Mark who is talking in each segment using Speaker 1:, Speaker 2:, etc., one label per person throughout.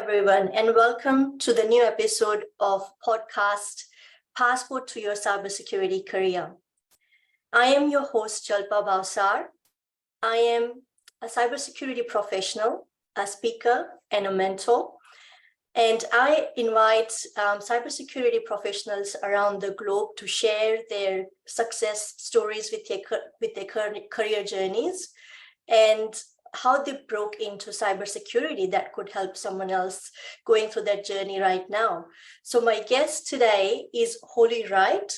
Speaker 1: everyone, and welcome to the new episode of podcast Passport to Your Cybersecurity Career. I am your host, Jalpa. I am a cybersecurity professional, a speaker, and a mentor. And I invite cybersecurity professionals around the globe to share their success stories with their career journeys and how they broke into cybersecurity that could help someone else going through that journey right now. So my guest today is Holly Wright.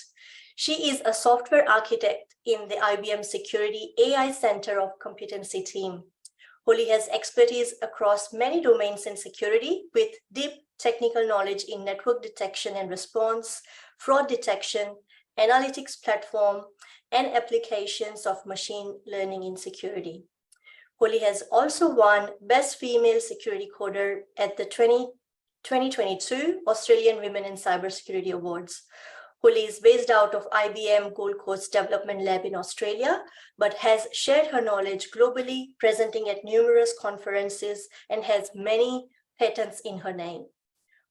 Speaker 1: She is a software architect in the IBM Security AI Center of Competency team. Holly has expertise across many domains in security with deep technical knowledge in network detection and response, fraud detection, analytics platform, and applications of machine learning in security. Holly has also won Best Female Security Coder at the 2022 Australian Women in Cybersecurity Awards. Holly is based out of IBM Gold Coast Development Lab in Australia, but has shared her knowledge globally, presenting at numerous conferences and has many patents in her name.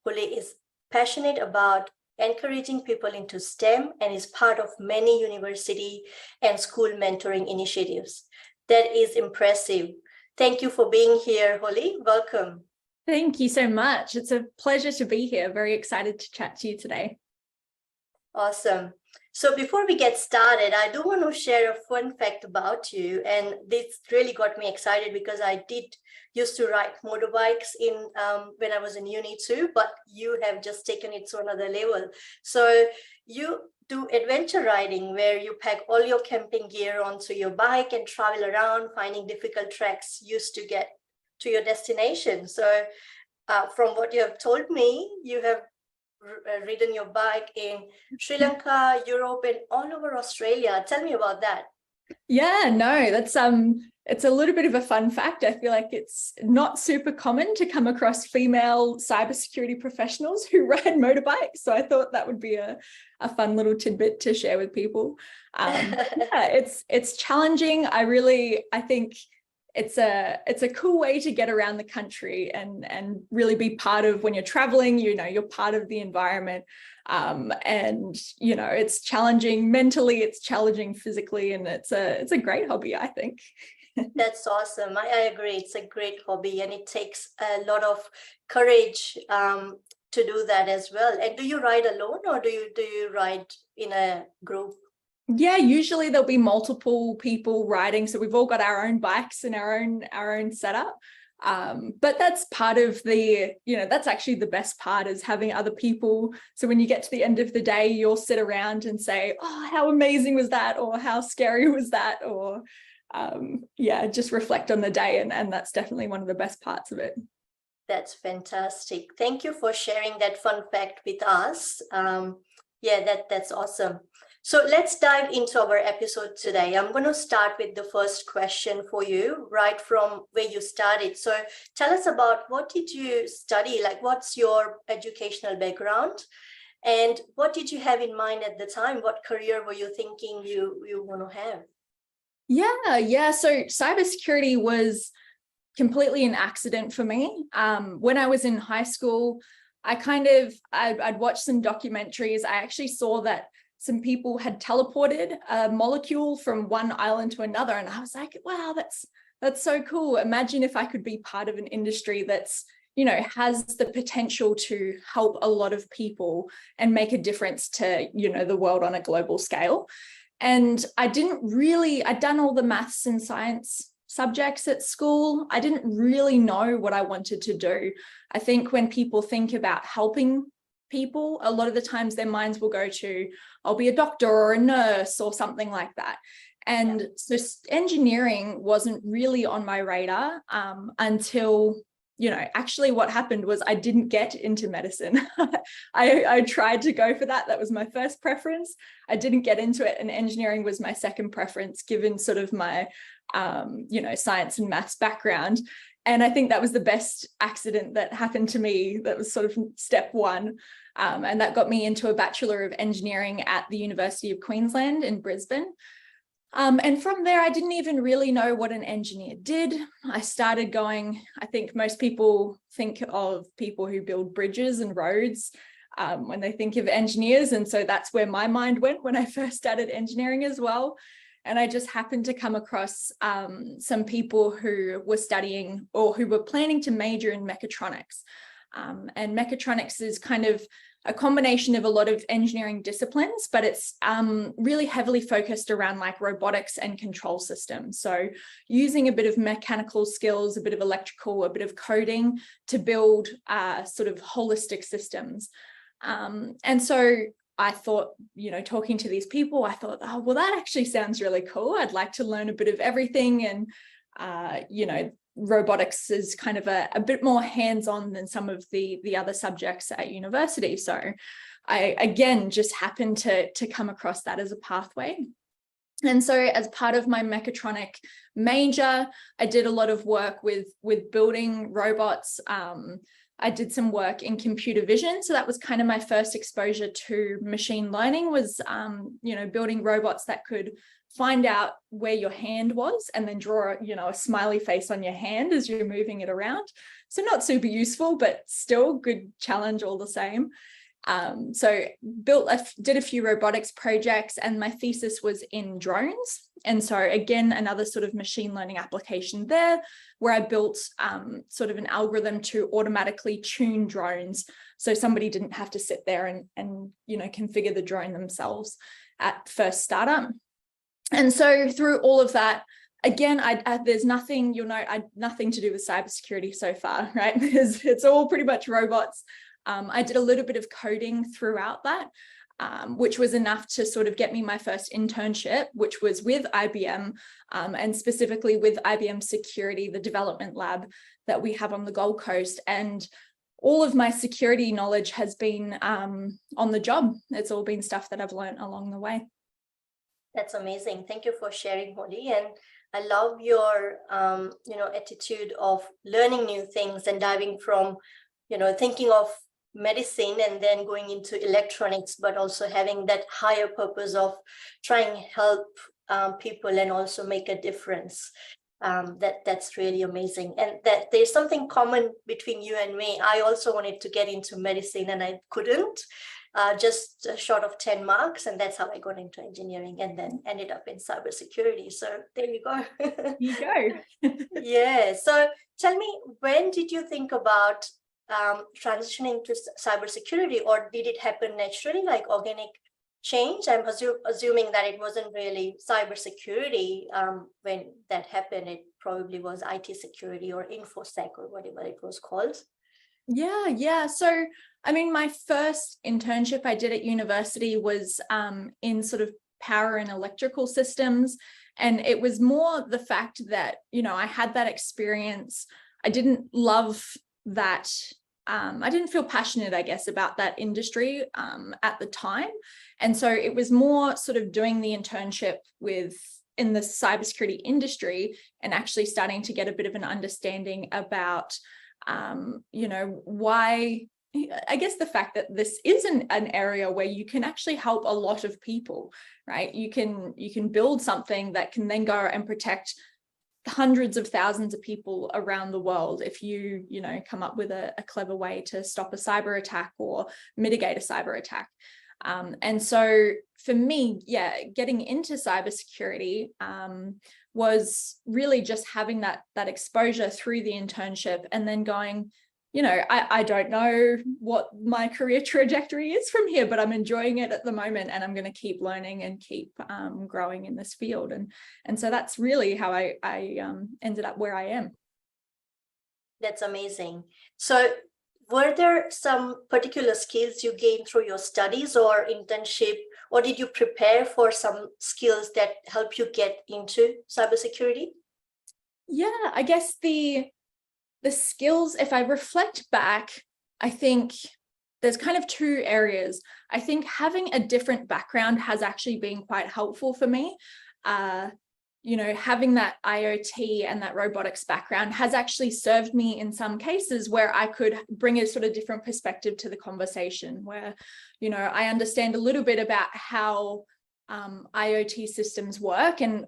Speaker 1: Holly is passionate about encouraging people into STEM and is part of many university and school mentoring initiatives. That is impressive. Thank you for being here, Holly. Welcome.
Speaker 2: Thank you so much. It's a pleasure to be here. Very excited to chat to you today.
Speaker 1: Awesome. So before we get started, I do want to share a fun fact about you. And this really got me excited because I used to ride motorbikes when I was in uni too, but you have just taken it to another level. So you do adventure riding where you pack all your camping gear onto your bike and travel around finding difficult tracks used to get to your destination. So from what you have told me, you have ridden your bike in Sri Lanka, Europe, and all over Australia. Tell me about that.
Speaker 2: Yeah, no, that's it's a little bit of a fun fact. I feel like it's not super common to come across female cybersecurity professionals who ride motorbikes. So I thought that would be a fun little tidbit to share with people. Yeah, it's challenging. I think it's a cool way to get around the country and really be part of when you're traveling, you're part of the environment. And it's challenging mentally, it's challenging physically, and it's a great hobby, I think.
Speaker 1: That's awesome. I agree. It's a great hobby and it takes a lot of courage to do that as well. And do you ride alone or do you ride in a group?
Speaker 2: Yeah, usually there'll be multiple people riding. So we've all got our own bikes and our own setup. But that's part of that's actually the best part, is having other people. So when you get to the end of the day, you'll sit around and say, oh, how amazing was that? Or how scary was that? Or just reflect on the day. And that's definitely one of the best parts of it.
Speaker 1: That's fantastic. Thank you for sharing that fun fact with us. That's awesome. So let's dive into our episode today. I'm going to start with the first question for you, right from where you started. So tell us about, what did you study? Like, what's your educational background? And what did you have in mind at the time? What career were you thinking you want to have?
Speaker 2: Yeah. So cybersecurity was completely an accident for me. When I was in high school, I'd watched some documentaries. I actually saw that some people had teleported a molecule from one island to another. And I was like, wow, that's so cool. Imagine if I could be part of an industry that's, has the potential to help a lot of people and make a difference to, the world on a global scale. And I'd done all the maths and science subjects at school. I didn't really know what I wanted to do. I think when people think about helping people, a lot of the times their minds will go to, I'll be a doctor or a nurse or something like that. And so engineering wasn't really on my radar until, actually what happened was I didn't get into medicine. I tried to go for that. That was my first preference. I didn't get into it. And engineering was my second preference, given sort of my, science and maths background. And I think that was the best accident that happened to me. That was sort of step one. And that got me into a Bachelor of Engineering at the University of Queensland in Brisbane. And from there, I didn't even really know what an engineer did. I started going, I think most people think of people who build bridges and roads when they think of engineers. And so that's where my mind went when I first started engineering as well. And I just happened to come across some people who were studying or who were planning to major in mechatronics. And mechatronics is kind of a combination of a lot of engineering disciplines, but it's really heavily focused around like robotics and control systems. So using a bit of mechanical skills, a bit of electrical, a bit of coding to build sort of holistic systems. And so I thought, you know, talking to these people, I thought, oh, well, that actually sounds really cool. I'd like to learn a bit of everything. And, you know, robotics is kind of a bit more hands-on than some of the other subjects at university. So I, again, just happened to come across that as a pathway. And so as part of my mechatronic major, I did a lot of work with building robots. I did some work in computer vision. So that was kind of my first exposure to machine learning was, you know, building robots that could find out where your hand was and then draw, you know, a smiley face on your hand as you're moving it around. So not super useful, but still good challenge all the same. So did a few robotics projects, and my thesis was in drones. And so again, another sort of machine learning application there, where I built sort of an algorithm to automatically tune drones. So somebody didn't have to sit there and you know, configure the drone themselves at first startup. And so through all of that, again, there's nothing, you'll note, nothing to do with cybersecurity so far, right? It's all pretty much robots. I did a little bit of coding throughout that, which was enough to sort of get me my first internship, which was with IBM, and specifically with IBM Security, the development lab that we have on the Gold Coast. And all of my security knowledge has been on the job. It's all been stuff that I've learned along the way.
Speaker 1: That's amazing. Thank you for sharing, Holly. And I love your, you know, attitude of learning new things and diving from, you know, thinking of medicine and then going into electronics, but also having that higher purpose of trying to help people and also make a difference. That's really amazing. And that there's something common between you and me. I also wanted to get into medicine and I couldn't. Just short of 10 marks, and that's how I got into engineering and then ended up in cybersecurity. So there you go.
Speaker 2: You go.
Speaker 1: Yeah. So tell me, when did you think about transitioning to cybersecurity, or did it happen naturally, like organic change? I'm assuming that it wasn't really cybersecurity when that happened. It probably was IT security or InfoSec or whatever it was called.
Speaker 2: Yeah. So, I mean, my first internship I did at university was in sort of power and electrical systems. And it was more the fact that, you know, I had that experience. I didn't love that. I didn't feel passionate, I guess, about that industry at the time. And so it was more sort of doing the internship in the cybersecurity industry and actually starting to get a bit of an understanding about you know, why, I guess the fact that this isn't an area where you can actually help a lot of people, right? You can build something that can then go and protect hundreds of thousands of people around the world if you know, come up with a clever way to stop a cyber attack or mitigate a cyber attack. And so for me, yeah, getting into cybersecurity was really just having that exposure through the internship and then going, you know, I don't know what my career trajectory is from here, but I'm enjoying it at the moment and I'm going to keep learning and keep growing in this field. And so that's really how I ended up where I am.
Speaker 1: That's amazing. So were there some particular skills you gained through your studies or internship, or did you prepare for some skills that help you get into cybersecurity?
Speaker 2: Yeah, I guess the skills, if I reflect back, I think there's kind of two areas. I think having a different background has actually been quite helpful for me. You know, having that IoT and that robotics background has actually served me in some cases where I could bring a sort of different perspective to the conversation where, you know, I understand a little bit about how IoT systems work, and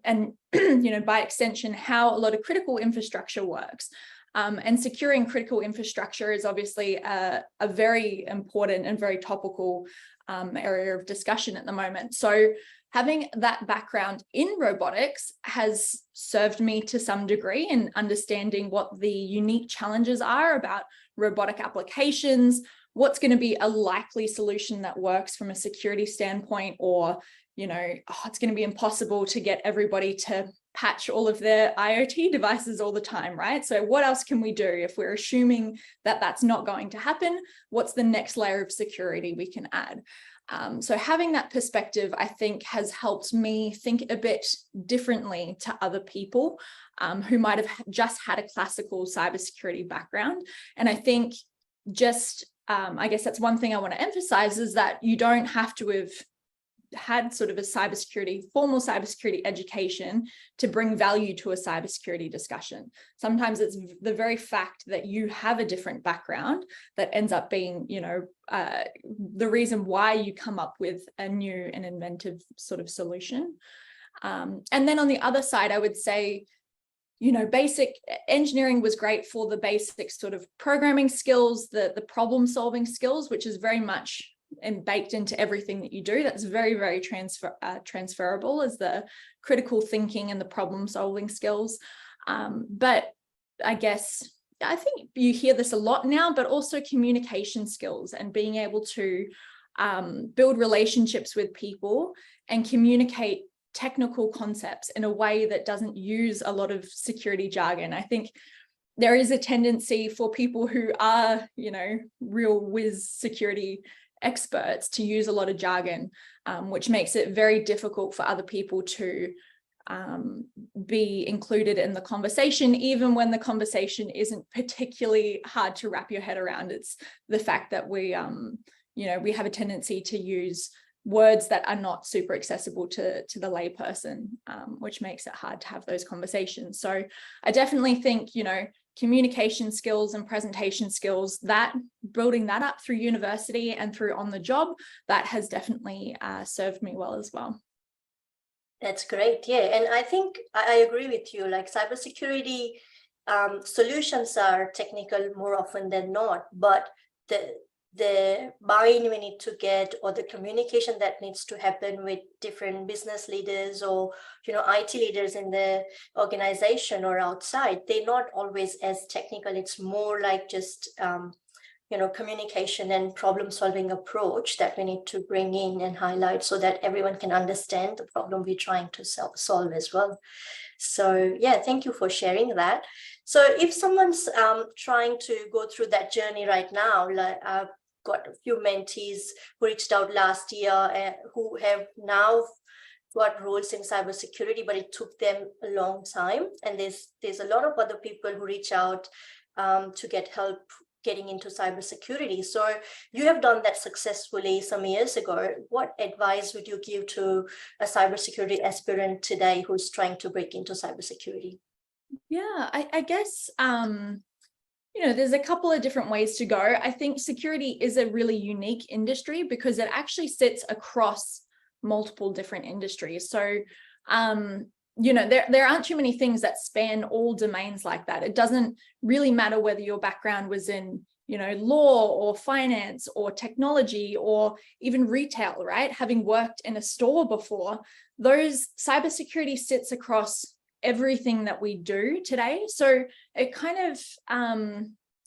Speaker 2: you know, by extension, how a lot of critical infrastructure works. And securing critical infrastructure is obviously a very important and very topical area of discussion at the moment. So having that background in robotics has served me to some degree in understanding what the unique challenges are about robotic applications, what's going to be a likely solution that works from a security standpoint, or, you know, it's going to be impossible to get everybody to patch all of their IoT devices all the time, right? So what else can we do if we're assuming that that's not going to happen? What's the next layer of security we can add? So having that perspective, I think, has helped me think a bit differently to other people who might have just had a classical cybersecurity background. And I think just, I guess that's one thing I want to emphasize, is that you don't have to have had sort of a formal cybersecurity education to bring value to a cybersecurity discussion. Sometimes it's the very fact that you have a different background that ends up being, you know, the reason why you come up with a new and inventive sort of solution. And then on the other side, I would say, you know, basic engineering was great for the basic sort of programming skills, the problem solving skills, which is very much and baked into everything that you do. That's very, very transferable, as the critical thinking and the problem solving skills. But I think you hear this a lot now, but also communication skills and being able to build relationships with people and communicate technical concepts in a way that doesn't use a lot of security jargon. I think there is a tendency for people who are, you know, real whiz security experts to use a lot of jargon, which makes it very difficult for other people to be included in the conversation, even when the conversation isn't particularly hard to wrap your head around. It's the fact that we, you know, we have a tendency to use words that are not super accessible to the layperson, which makes it hard to have those conversations. So I definitely think, you know, communication skills and presentation skills, that building that up through university and through on the job, that has definitely served me well as well.
Speaker 1: That's great. Yeah. And I think I agree with you. Like, cybersecurity solutions are technical more often than not, but the buy-in we need to get, or the communication that needs to happen with different business leaders or, you know, IT leaders in the organization or outside, they're not always as technical. It's more like just, you know, communication and problem solving approach that we need to bring in and highlight so that everyone can understand the problem we're trying to solve as well. So yeah, thank you for sharing that. So if someone's trying to go through that journey right now, like I've got a few mentees who reached out last year who have now got roles in cybersecurity, but it took them a long time. And there's a lot of other people who reach out to get help getting into cybersecurity. So you have done that successfully some years ago. What advice would you give to a cybersecurity aspirant today who's trying to break into cybersecurity?
Speaker 2: Yeah, I guess, you know, there's a couple of different ways to go. I think security is a really unique industry because it actually sits across multiple different industries. So, you know, there aren't too many things that span all domains like that. It doesn't really matter whether your background was in, you know, law or finance or technology or even retail, right? Having worked in a store before, those cybersecurity sits across everything that we do today. So it kind of,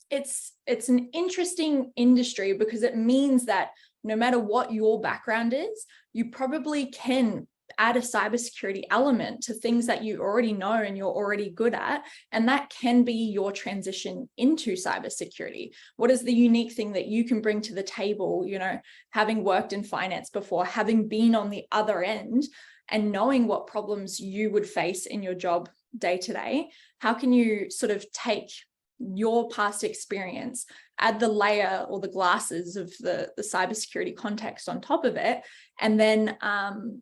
Speaker 2: it's an interesting industry because it means that no matter what your background is, you probably can add a cybersecurity element to things that you already know and you're already good at, and that can be your transition into cybersecurity. What is the unique thing that you can bring to the table, you know, having worked in finance before, having been on the other end and knowing what problems you would face in your job day to day? How can you sort of take your past experience, add the layer or the glasses of the cybersecurity context on top of it, and then,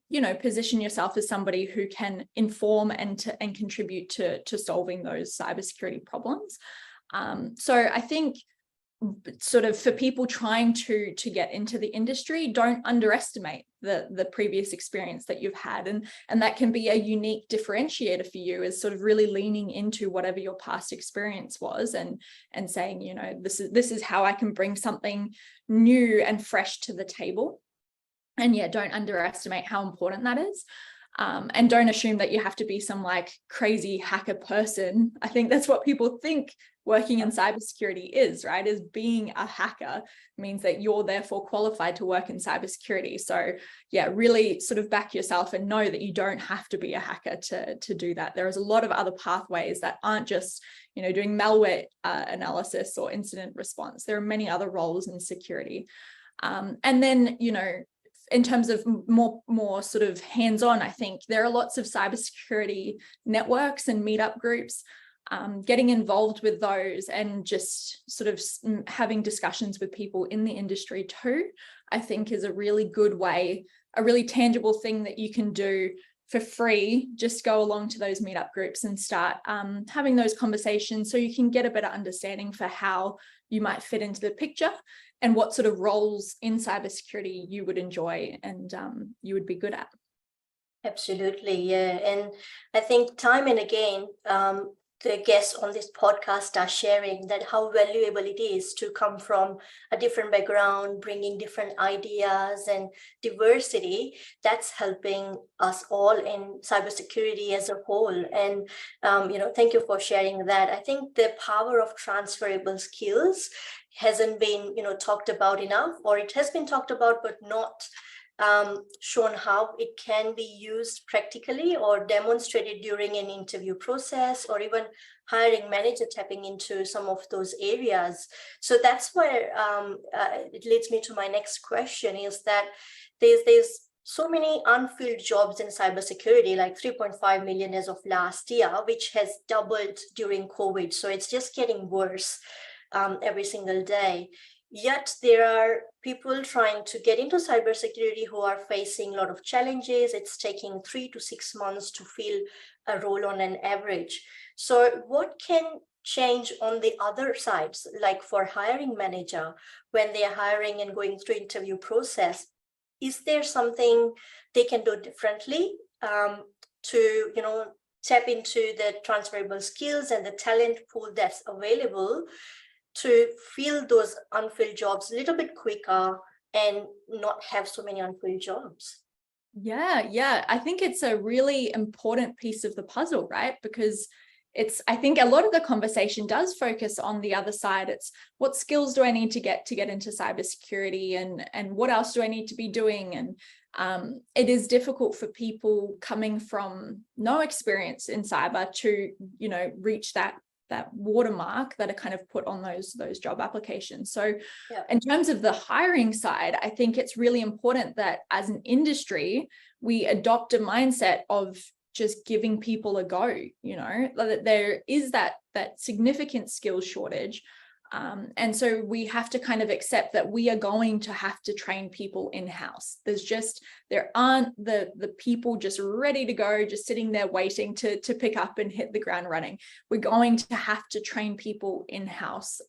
Speaker 2: you know, position yourself as somebody who can inform and contribute to solving those cybersecurity problems. So I think sort of for people trying to get into the industry, don't underestimate the previous experience that you've had, and that can be a unique differentiator for you, is sort of really leaning into whatever your past experience was and saying, you know, this is how I can bring something new and fresh to the table. And yeah, don't underestimate how important that is. And don't assume that you have to be some like crazy hacker person. I think that's what people think working in cybersecurity is, right? Is being a hacker means that you're therefore qualified to work in cybersecurity. So yeah, really sort of back yourself and know that you don't have to be a hacker to do that. There is a lot of other pathways that aren't just, you know, doing malware analysis or incident response. There are many other roles in security. And then, you know, in terms of more sort of hands-on, I think there are lots of cybersecurity networks and meetup groups. Getting involved with those and just sort of having discussions with people in the industry too, I think is a really good way, a really tangible thing that you can do for free. Just go along to those meetup groups and start having those conversations so you can get a better understanding for how you might fit into the picture and what sort of roles in cybersecurity you would enjoy and you would be good at.
Speaker 1: Absolutely, yeah. And I think time and again, the guests on this podcast are sharing that how valuable it is to come from a different background, bringing different ideas and diversity. That's helping us all in cybersecurity as a whole. And, thank you for sharing that. I think the power of transferable skills hasn't been, talked about enough, or it has been talked about, but not shown how it can be used practically or demonstrated during an interview process, or even hiring manager tapping into some of those areas. So that's where it leads me to my next question, is that there's so many unfilled jobs in cybersecurity, like 3.5 million as of last year, which has doubled during COVID. So it's just getting worse every single day. Yet there are people trying to get into cybersecurity who are facing a lot of challenges. It's taking 3 to 6 months to fill a role on an average. So what can change on the other sides, like for hiring manager, when they are hiring and going through interview process? Is there something they can do differently to, tap into the transferable skills and the talent pool that's available to fill those unfilled jobs a little bit quicker and not have so many unfilled jobs?
Speaker 2: Yeah. I think it's a really important piece of the puzzle, right? Because I think a lot of the conversation does focus on the other side. It's what skills do I need to get into cybersecurity, and what else do I need to be doing? And it is difficult for people coming from no experience in cyber to, reach that watermark that are kind of put on those job applications. So in terms of the hiring side, I think it's really important that as an industry, we adopt a mindset of just giving people a go, that there is that significant skills shortage. And so we have to kind of accept that we are going to have to train people in-house. There aren't the people just ready to go, just sitting there waiting to pick up and hit the ground running. We're going to have to train people in-house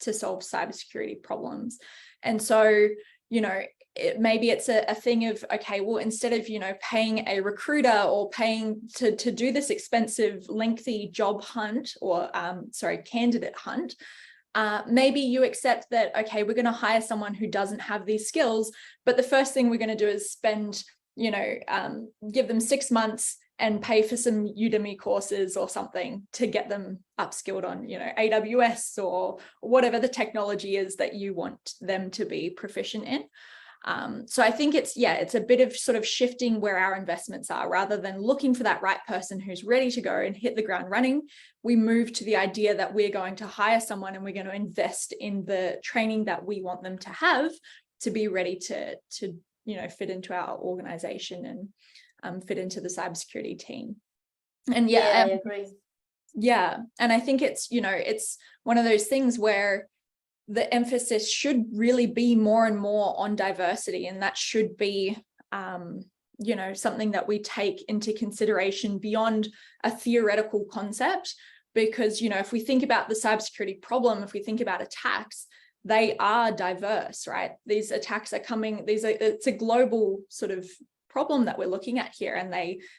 Speaker 2: to solve cybersecurity problems. And so, maybe it's a thing of, okay, well, instead of, paying a recruiter or paying to do this expensive, lengthy job hunt or, candidate hunt, maybe you accept that, okay, we're going to hire someone who doesn't have these skills, but the first thing we're going to do is spend, give them 6 months and pay for some Udemy courses or something to get them upskilled on, AWS or whatever the technology is that you want them to be proficient in. So I think it's a bit of sort of shifting where our investments are. Rather than looking for that right person who's ready to go and hit the ground running, we move to the idea that we're going to hire someone and we're going to invest in the training that we want them to have to be ready to fit into our organization and fit into the cybersecurity team. And
Speaker 1: I agree.
Speaker 2: Yeah. And I think it's one of those things where the emphasis should really be more and more on diversity. And that should be, something that we take into consideration beyond a theoretical concept. because, if we think about the cybersecurity problem, if we think about attacks, they are diverse, right? These attacks are coming, it's a global sort of problem that we're looking at here, and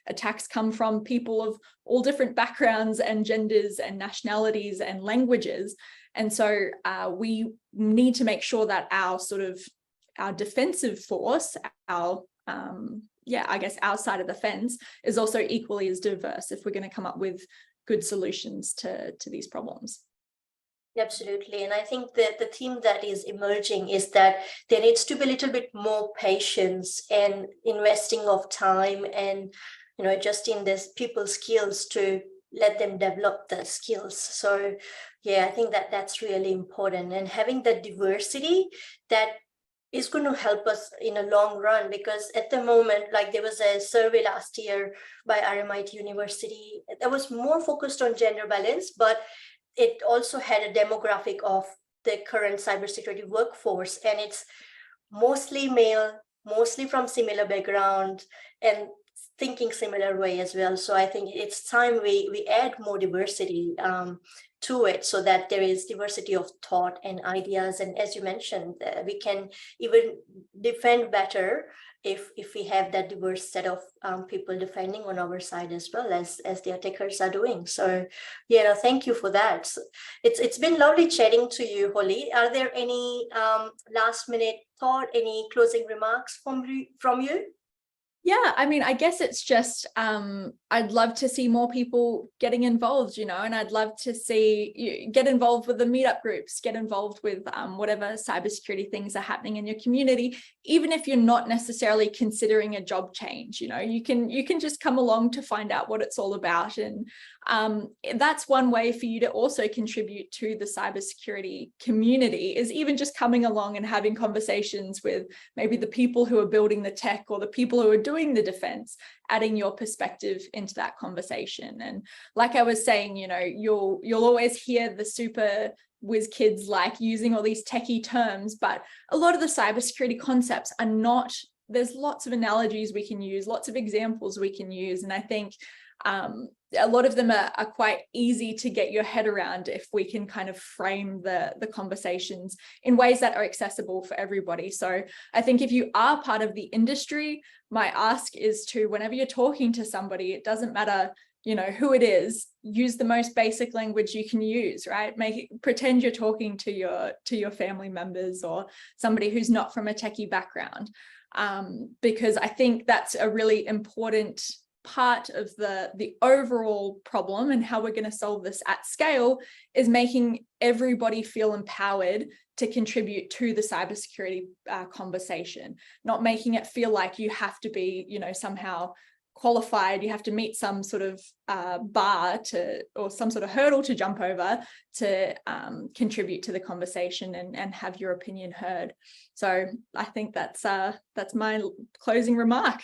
Speaker 2: attacks come from people of all different backgrounds and genders and nationalities and languages. And so we need to make sure that our defensive force, our side of the fence is also equally as diverse if we're going to come up with good solutions to these problems.
Speaker 1: Absolutely. And I think that the theme that is emerging is that there needs to be a little bit more patience and investing of time and, adjusting this people's skills to let them develop the skills. So, yeah, I think that that's really important. And having that diversity that is going to help us in a long run, because at the moment, like there was a survey last year by RMIT University that was more focused on gender balance, but it also had a demographic of the current cybersecurity workforce, and it's mostly male, mostly from similar background and thinking similar way as well. So I think it's time we add more diversity to it, so that there is diversity of thought and ideas. And as you mentioned, we can even defend better if we have that diverse set of people defending on our side as well as the attackers are doing. So, thank you for that. So it's been lovely chatting to you, Holly. Are there any last minute thought, any closing remarks from you?
Speaker 2: Yeah, I mean, I guess it's just, I'd love to see more people getting involved, and I'd love to see you get involved with the meetup groups, get involved with whatever cybersecurity things are happening in your community, even if you're not necessarily considering a job change. You can just come along to find out what it's all about. And that's one way for you to also contribute to the cybersecurity community, is even just coming along and having conversations with maybe the people who are building the tech or the people who are doing the defense, adding your perspective into that conversation. And like I was saying, you'll always hear the super whiz kids like using all these techie terms, but a lot of the cybersecurity concepts are not. There's lots of analogies we can use, lots of examples we can use, and I think a lot of them are quite easy to get your head around if we can kind of frame the conversations in ways that are accessible for everybody. So I think if you are part of the industry, my ask is to, whenever you're talking to somebody, it doesn't matter who it is, use the most basic language you can use, right? Pretend you're talking to your family members or somebody who's not from a techie background, because I think that's a really important part of the overall problem, and how we're going to solve this at scale is making everybody feel empowered to contribute to the cybersecurity conversation, not making it feel like you have to be, somehow qualified, you have to meet some sort of bar or some sort of hurdle to jump over to contribute to the conversation and have your opinion heard. So I think that's my closing remark.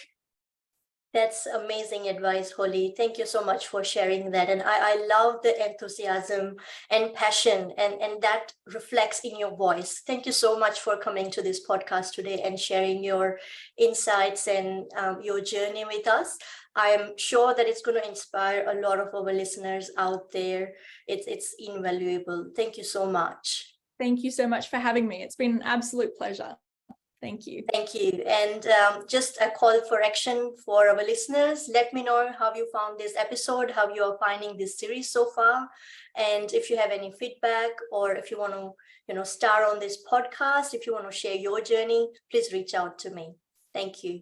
Speaker 1: That's amazing advice, Holly. Thank you so much for sharing that. And I love the enthusiasm and passion, and that reflects in your voice. Thank you so much for coming to this podcast today and sharing your insights and your journey with us. I'm sure that it's going to inspire a lot of our listeners out there. It's invaluable. Thank you so much.
Speaker 2: Thank you so much for having me. It's been an absolute pleasure. Thank you.
Speaker 1: Thank you. And just a call for action for our listeners. Let me know how you found this episode, how you are finding this series so far. And if you have any feedback, or if you want to, star on this podcast, if you want to share your journey, please reach out to me. Thank you.